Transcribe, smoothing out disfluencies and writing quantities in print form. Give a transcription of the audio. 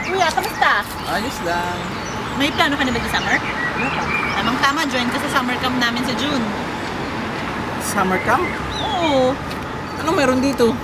Kuya, kamusta? Ayos lang. May plano ka na ba sa summer? Ano pa? Tamang-tama, join ka sa summer camp namin sa June. Summer camp? Oo. Anong meron dito?